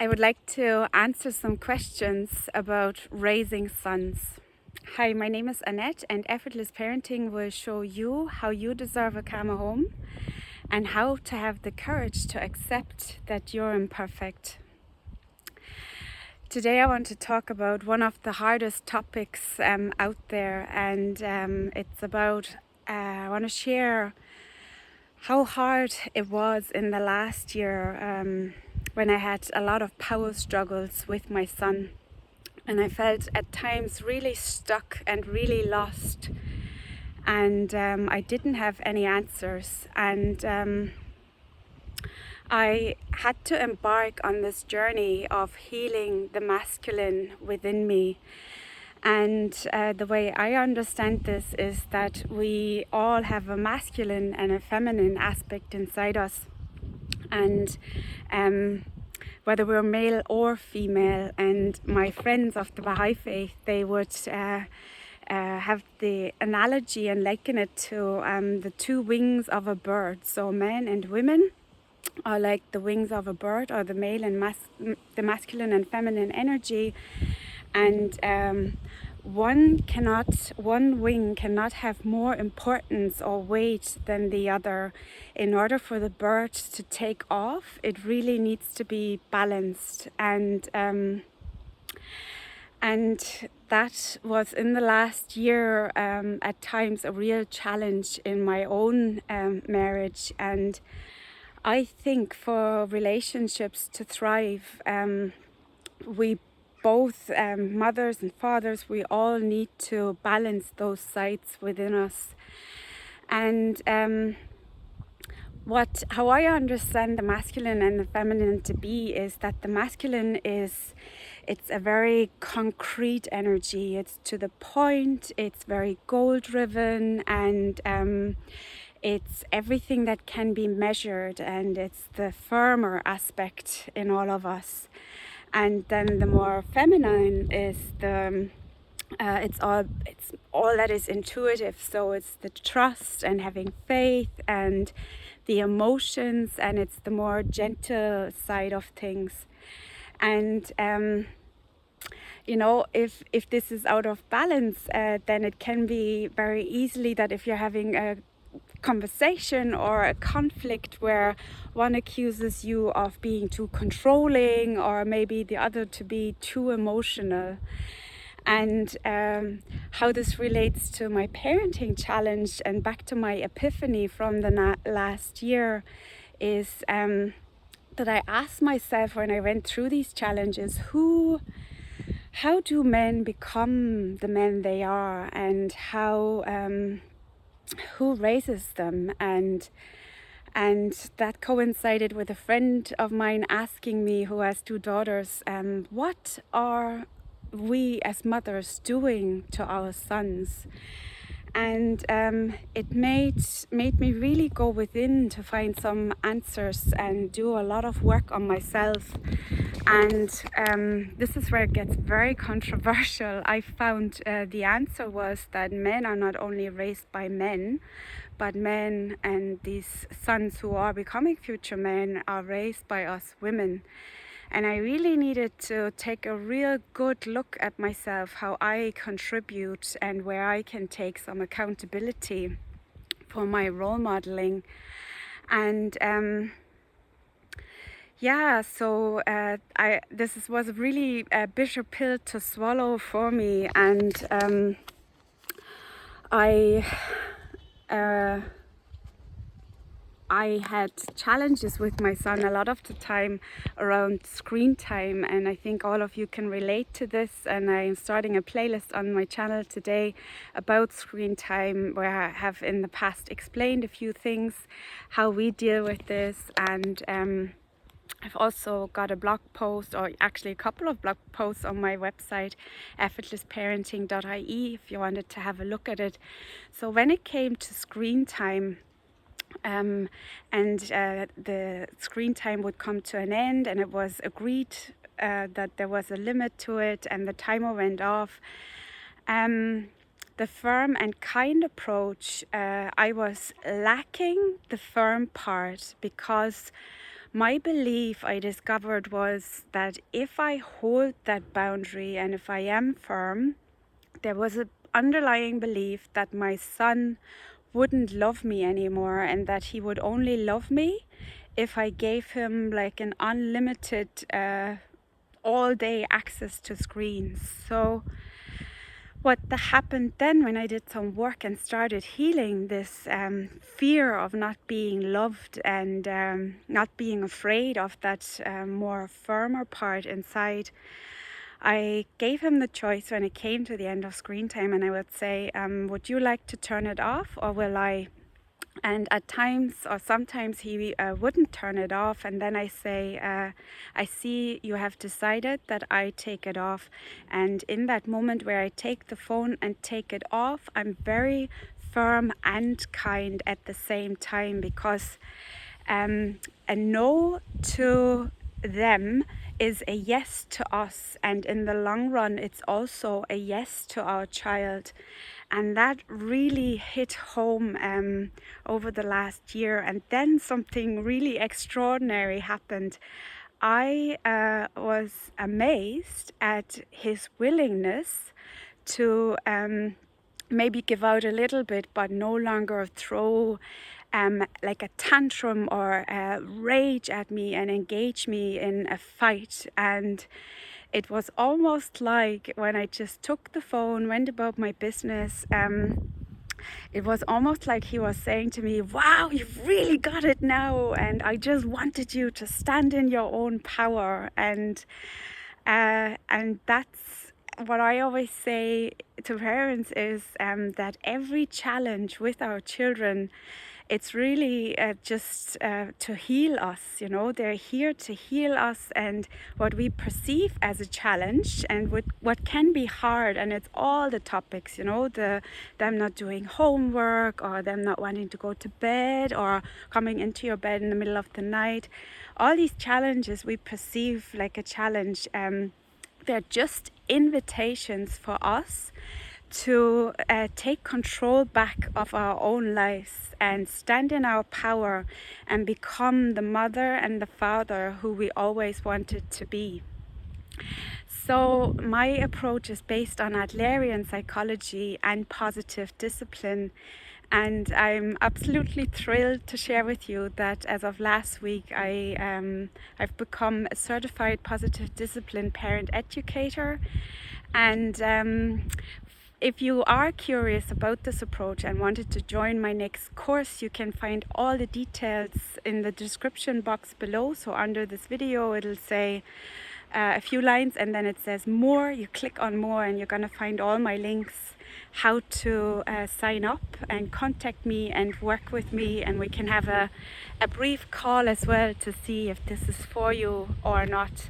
I would like to answer some questions about raising sons. Hi, my name is Annette, and Effortless Parenting will show you how you deserve a calmer home and how to have the courage to accept that you're imperfect. Today I want to talk about one of the hardest topics out there, and it's about, I want to share how hard it was in the last year when I had a lot of power struggles with my son, and I felt at times really stuck and really lost, and I didn't have any answers, and I had to embark on this journey of healing the masculine within me. And the way I understand this is that we all have a masculine and a feminine aspect inside us. And whether we're male or female, and my friends of the Baha'i faith, they would have the analogy and liken it to the two wings of a bird. So men and women are like the wings of a bird, or the male and the masculine and feminine energy, and one wing cannot have more importance or weight than the other. In order for the bird to take off, it really needs to be balanced, and that was in the last year at times a real challenge in my own marriage. And I think for relationships to thrive, we both, mothers and fathers, we all need to balance those sides within us. And how I understand the masculine and the feminine to be is that the masculine it's a very concrete energy. It's to the point, it's very goal driven, and it's everything that can be measured, and it's the firmer aspect in all of us. And then the more feminine is it's all that is intuitive. So it's the trust and having faith and the emotions, and it's the more gentle side of things. And if this is out of balance, then it can be very easily that if you're having a conversation or a conflict where one accuses you of being too controlling, or maybe the other to be too emotional. And how this relates to my parenting challenge and back to my epiphany from the last year is that I asked myself when I went through these challenges, how do men become the men they are, and who raises them? And that coincided with a friend of mine asking me, who has two daughters, what are we as mothers doing to our sons? And it made me really go within to find some answers and do a lot of work on myself. And this is where it gets very controversial. I found the answer was that men are not only raised by men, but men and these sons who are becoming future men are raised by us women. And I really needed to take a real good look at myself, how I contribute and where I can take some accountability for my role modeling. And so this was a really bitter pill to swallow for me. And I had challenges with my son a lot of the time around screen time, and I think all of you can relate to this. And I'm starting a playlist on my channel today about screen time, where I have in the past explained a few things, how we deal with this. And I've also got a blog post, or actually a couple of blog posts on my website, effortlessparenting.ie, if you wanted to have a look at it. So when it came to screen time, the screen time would come to an end, and it was agreed that there was a limit to it, and the timer went off. The firm and kind approach, I was lacking the firm part, because my belief I discovered was that if I hold that boundary and if I am firm, there was an underlying belief that my son wouldn't love me anymore and that he would only love me if I gave him like an unlimited all day access to screens. So what happened then when I did some work and started healing this fear of not being loved and not being afraid of that more firmer part inside, I gave him the choice when it came to the end of screen time, and I would say, would you like to turn it off or will I? And at times or sometimes he wouldn't turn it off, and then I say, I see you have decided that I take it off. And in that moment where I take the phone and take it off, I'm very firm and kind at the same time, because a no to them is a yes to us, and in the long run it's also a yes to our child. And that really hit home over the last year. And then something really extraordinary happened. I was amazed at his willingness to maybe give out a little bit, but no longer throw like a tantrum or rage at me and engage me in a fight. And it was almost like when I just took the phone, went about my business, it was almost like he was saying to me, wow, you've really got it now, and I just wanted you to stand in your own power. And that's what I always say to parents is that every challenge with our children, it's really just to heal us, you know. They're here to heal us, and what we perceive as a challenge and what can be hard, and it's all the topics, you know, them not doing homework or them not wanting to go to bed or coming into your bed in the middle of the night. All these challenges we perceive like a challenge, they're just invitations for us to take control back of our own lives and stand in our power and become the mother and the father who we always wanted to be. So my approach is based on Adlerian psychology and positive discipline. And I'm absolutely thrilled to share with you that as of last week, I've become a certified positive discipline parent educator. And if you are curious about this approach and wanted to join my next course, you can find all the details in the description box below. So under this video, it'll say a few lines and then it says more. You click on more and you're going to find all my links, how to sign up and contact me and work with me, and we can have a brief call as well to see if this is for you or not.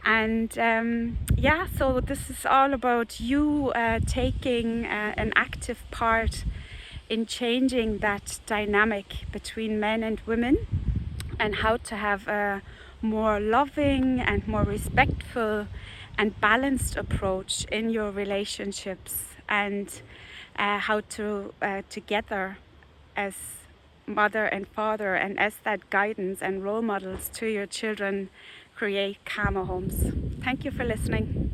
And so this is all about you taking an active part in changing that dynamic between men and women, and how to have a more loving and more respectful and balanced approach in your relationships, and how to together as mother and father and as that guidance and role models to your children create calmer homes. Thank you for listening.